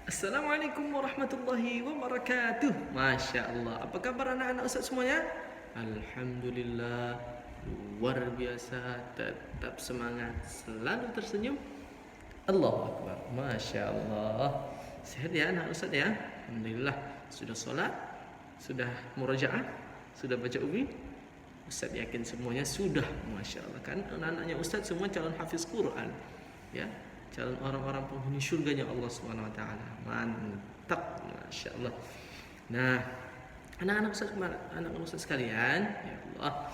Assalamualaikum warahmatullahi wabarakatuh. Masya Allah. Apa kabar anak-anak Ustaz semuanya? Alhamdulillah. Luar biasa. Tetap semangat. Selalu tersenyum. Allahu Akbar. Masya Allah. Sehat ya anak Ustaz ya? Alhamdulillah. Sudah sholat? Sudah murajaah? Sudah baca ubi? Ustaz yakin semuanya sudah. Masya Allah. Kan anak-anaknya Ustaz semua calon hafiz Quran. Ya, calon orang-orang penghuni surganya Allah Subhanahu wa taala. Mantap, Masya Allah. Nah, anak-anak Ustaz sekalian, ya Allah.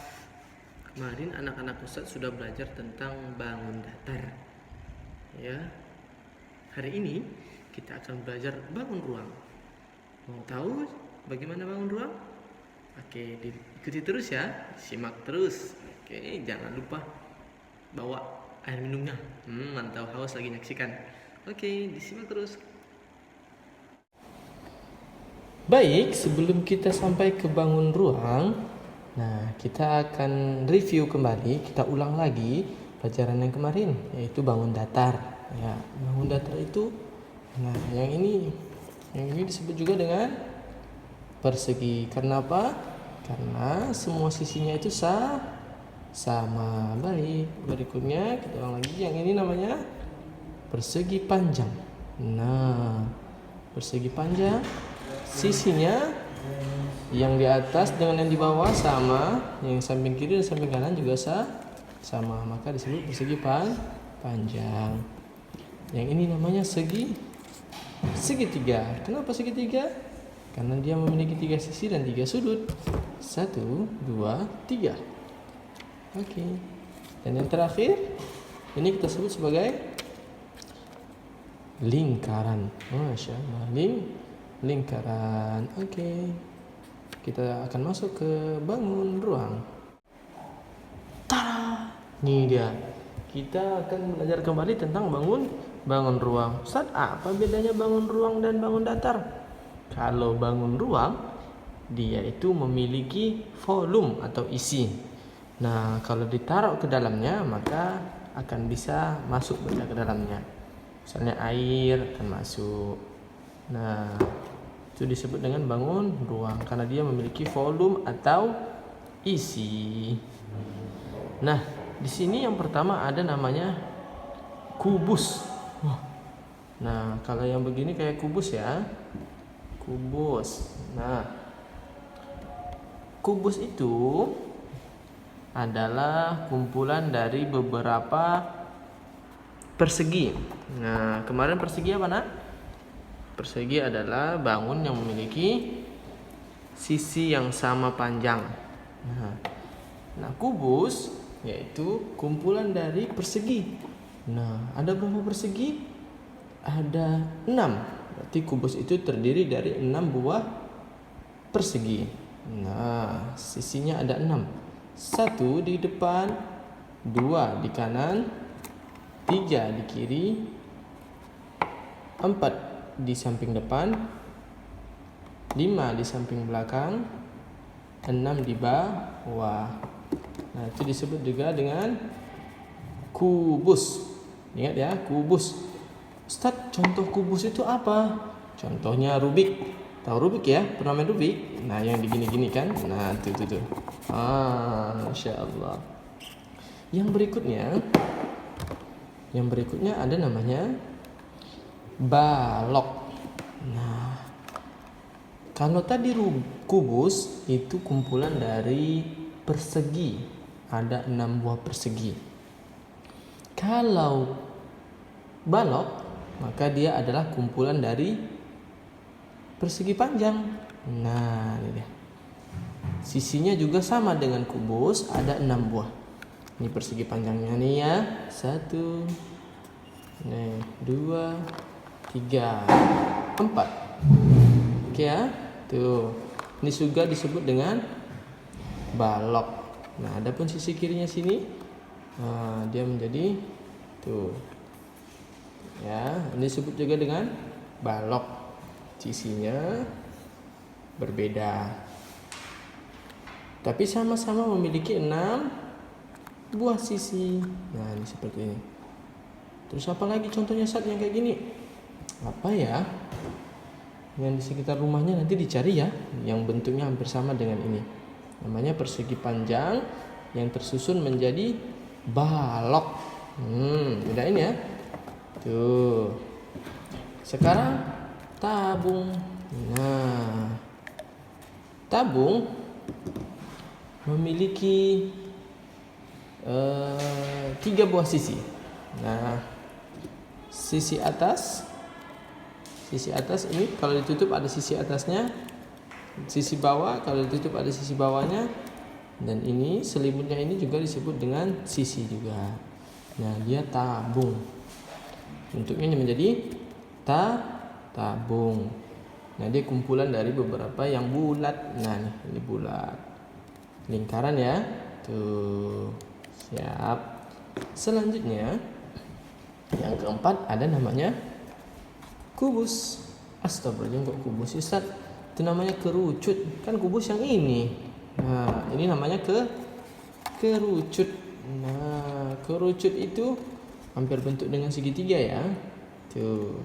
Kemarin anak-anak Ustaz sudah belajar tentang bangun datar. Ya. Hari ini kita akan belajar bangun ruang. Mau tahu bagaimana bangun ruang? Oke, diikuti terus ya. Simak terus. Oke, jangan lupa bawa air minumnya. Mantap, haus lagi nyaksikan. Oke, disimak terus. Baik, sebelum kita sampai ke bangun ruang, nah kita akan review kembali, kita ulang lagi pelajaran yang kemarin, yaitu bangun datar. Ya, bangun datar itu, nah yang ini disebut juga dengan persegi. Karena apa? Karena semua sisinya itu sama. Baik, berikutnya kita ulang lagi. Yang ini namanya persegi panjang. Nah, persegi panjang, sisinya yang di atas dengan yang di bawah sama, yang samping kiri dan samping kanan juga sama, maka disebut persegi panjang. Yang ini namanya segitiga. Kenapa segitiga? Karena dia memiliki 3 sisi dan 3 sudut. 1, 2, 3. Oke. Dan yang terakhir, ini kita sebut sebagai lingkaran. Masya Allah, lingkaran. Oke. Kita akan masuk ke bangun ruang. Tada! Ini dia. Kita akan belajar kembali tentang bangun ruang. Ustaz, apa bedanya bangun ruang dan bangun datar? Kalau bangun ruang, dia itu memiliki volume atau isi. Nah, kalau ditaruh ke dalamnya, maka akan bisa masuk benda ke dalamnya. Misalnya air akan masuk. Nah, itu disebut dengan bangun ruang karena dia memiliki volume atau isi. Nah, di sini yang pertama ada namanya kubus. Nah, kalau yang begini kayak kubus ya. Kubus. Nah, kubus itu adalah kumpulan dari beberapa persegi. Nah, kemarin persegi apa, Nak? Persegi adalah bangun yang memiliki sisi yang sama panjang. Nah, kubus yaitu kumpulan dari persegi. Nah, ada berapa persegi? Ada 6. Berarti kubus itu terdiri dari 6 buah persegi. Nah, sisinya ada 6. 1 di depan, 2 di kanan, 3 di kiri, 4 di samping depan, 5 di samping belakang, 6 di bawah. Nah, itu disebut juga dengan kubus. Ingat ya, kubus. Ustaz, contoh kubus itu apa? Contohnya Rubik. Tahu Rubik ya? Pernah main Rubik? Nah, yang digini-gini kan? Nah, tuh. Masya Allah. Yang berikutnya ada namanya balok. Nah, kalau tadi kubus itu kumpulan dari persegi. Ada 6 buah persegi. Kalau balok, maka dia adalah kumpulan dari persegi panjang. Nah, ini dia. Sisinya juga sama dengan kubus, ada 6 buah. Ini persegi panjangnya nih ya. 1, 2, 3, 4. Oke ya. Tuh. Ini juga disebut dengan balok. Nah, adapun sisi kirinya sini, dia menjadi tuh. Ya, ini disebut juga dengan balok. Sisinya berbeda. Tapi sama-sama memiliki 6 buah sisi. Nah, ini seperti ini. Terus apa lagi contohnya saat yang kayak gini? Apa ya? yang di sekitar rumahnya nanti dicari ya, yang bentuknya hampir sama dengan ini. Namanya persegi panjang yang tersusun menjadi balok. Bedain ya. Tuh. Sekarang tabung. Nah, tabung memiliki 3 buah sisi. Nah, sisi atas ini kalau ditutup ada sisi atasnya, sisi bawah kalau ditutup ada sisi bawahnya, dan ini selimutnya ini juga disebut dengan sisi juga. Nah, dia tabung. Bentuknya ini menjadi tabung. Nah, dia kumpulan dari beberapa yang bulat. Nah, nih, ini bulat. Lingkaran ya. Tuh. Siap. Selanjutnya yang keempat ada namanya kubus. Astagfirullahaladzim, kok kubus Ustaz? Itu namanya kerucut. Kan kubus yang ini. Nah, ini namanya kerucut. Nah, kerucut itu hampir bentuk dengan segitiga ya. Tuh.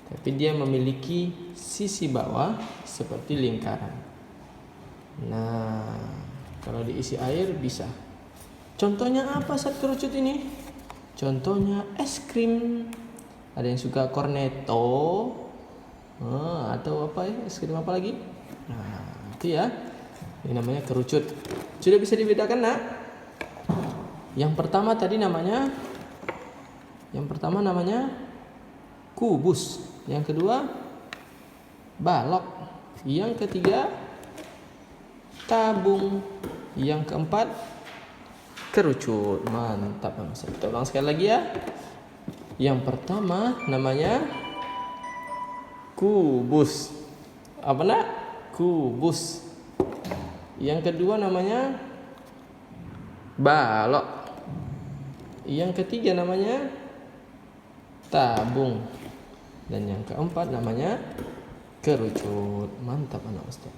Tapi dia memiliki sisi bawah seperti lingkaran. Nah, kalau diisi air bisa. Contohnya apa saat kerucut ini? Contohnya es krim. Ada yang suka cornetto, atau apa ya, es krim apa lagi? Nah, itu ya. Ini namanya kerucut. Sudah bisa dibedakan, nak? Yang pertama namanya kubus. Yang kedua balok. Yang ketiga tabung. Yang keempat kerucut. Mantap, kita ulang sekali lagi ya. Yang pertama namanya kubus. Apa nak? Kubus. Yang kedua namanya balok. Yang ketiga namanya tabung. Dan yang keempat namanya kerucut. Mantap anak Ustaz.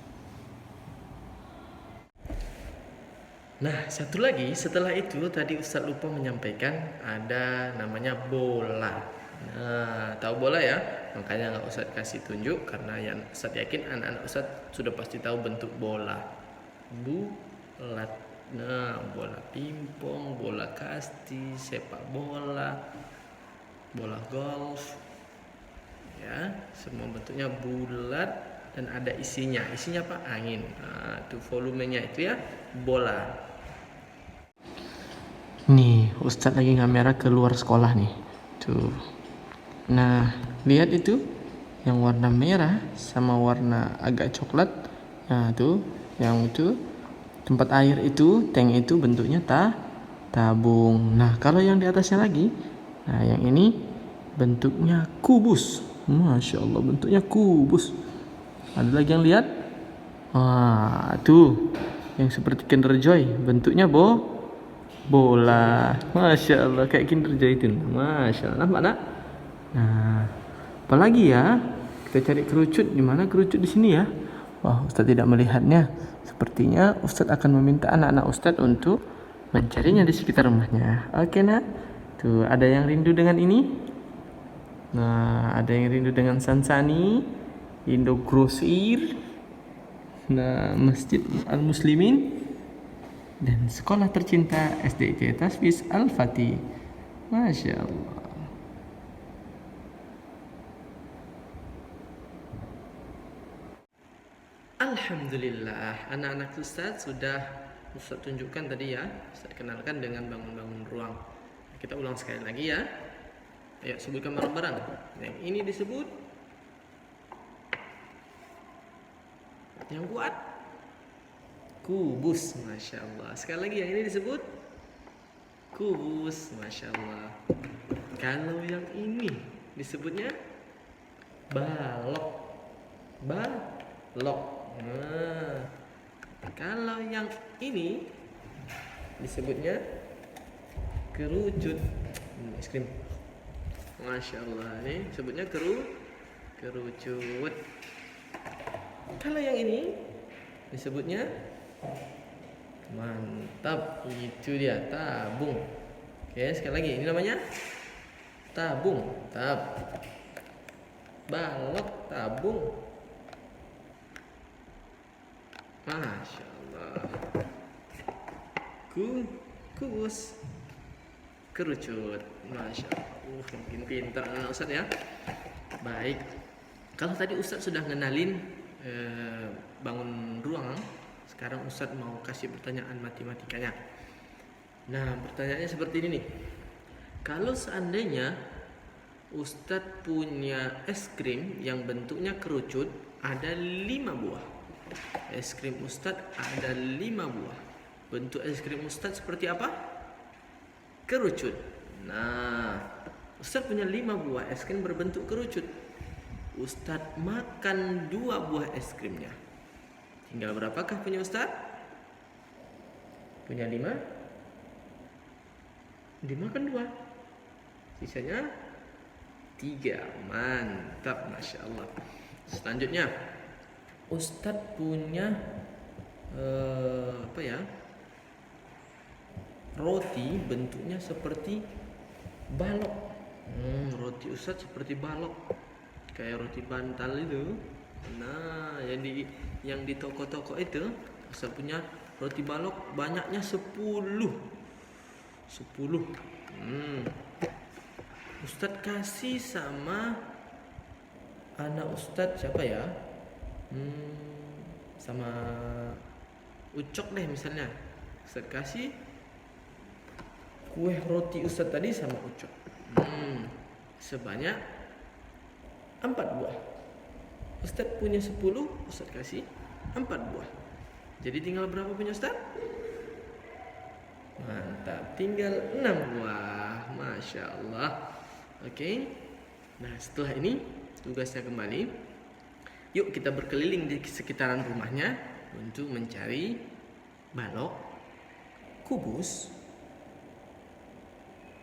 Nah, satu lagi setelah itu tadi Ustaz lupa menyampaikan ada namanya bola. Nah, tahu bola ya? Makanya nggak Ustaz kasih tunjuk karena yang Ustaz yakin anak-anak Ustaz sudah pasti tahu bentuk bola. Bulat. Nah, bola pingpong, bola kasti, sepak bola, bola golf. Ya, semua bentuknya bulat dan ada isinya. Isinya apa? Angin. Nah, itu volumenya itu ya, bola. Nih, Ustadz lagi ngamera keluar sekolah nih. Tuh. Nah, lihat itu yang warna merah sama warna agak coklat. Nah, tuh, yang itu tempat air itu, tank itu bentuknya tabung. Nah, kalau yang di atasnya lagi, nah yang ini bentuknya kubus. Masya Allah, bentuknya kubus. Ada lagi yang lihat? Tuh, yang seperti Kinder Joy, bentuknya bola. Masya Allah, kayak Kinder Joy itu. Masya Allah, nampak nak? Nah, apalagi ya? Kita cari kerucut. Di mana kerucut di sini ya? Wah, Ustaz tidak melihatnya. Sepertinya Ustaz akan meminta anak-anak Ustaz untuk mencarinya di sekitar rumahnya. Oke nak? Tuh, ada yang rindu dengan ini? Nah, ada yang rindu dengan Sansani, Indogrosir, nah, Masjid Al-Muslimin, dan sekolah tercinta SDIT Tasfiz Al-Fatih. Masya Allah. Alhamdulillah, anak-anak Ustaz sudah Ustaz tunjukkan tadi ya. Ustaz kenalkan dengan bangun-bangun ruang. Kita ulang sekali lagi ya. Ayo sebutkan barang-barang. Yang ini disebut yang kuat kubus. Masya Allah. Sekali lagi yang ini disebut kubus. Masya Allah. Kalau yang ini disebutnya balok. Nah, kalau yang ini disebutnya kerucut. Es krim. Masya Allah, ini sebutnya kerucut. Kalau yang ini disebutnya mantap, itu dia tabung. Oke, sekali lagi ini namanya tabung. Balok, tabung, Masya Allah. Kubus. Kerucut. Masya Allah. Makin pintar anak Ustadz ya. Baik. Kalau tadi Ustadz sudah ngenalin bangun ruang, sekarang Ustadz mau kasih pertanyaan matematikanya. Nah, pertanyaannya seperti ini nih. Kalau seandainya Ustadz punya es krim yang bentuknya kerucut, ada 5 buah. Es krim Ustadz ada 5 buah. Bentuk es krim Ustadz seperti apa? Kerucut. Nah, Ustadz punya 5 buah es krim berbentuk kerucut. Ustadz makan 2 buah es krimnya. Tinggal berapakah punya Ustadz? Punya 5? Dimakan 2. Sisanya 3. Mantap, Masya Allah. Selanjutnya, Ustadz punya roti bentuknya seperti balok. Roti Ustadz seperti balok, kayak roti bantal itu. Nah, yang di toko-toko itu Ustadz punya roti balok, banyaknya 10. Ustadz kasih sama anak Ustadz siapa ya? Sama Ucok deh misalnya. Ustadz kasih kue roti Ustadz tadi sama Ucok. Sebanyak 4 buah. Ustadz punya 10, Ustadz kasih 4 buah. Jadi tinggal berapa punya Ustadz? Mantap, tinggal 6 buah. Masya Allah. Oke. Nah, setelah ini tugasnya kembali. Yuk kita berkeliling di sekitaran rumahnya untuk mencari balok, kubus,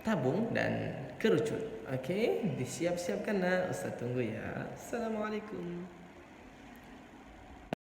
tabung, dan kerucut. Oke, disiap-siapkan. Nah, Ustaz tunggu ya. Assalamualaikum.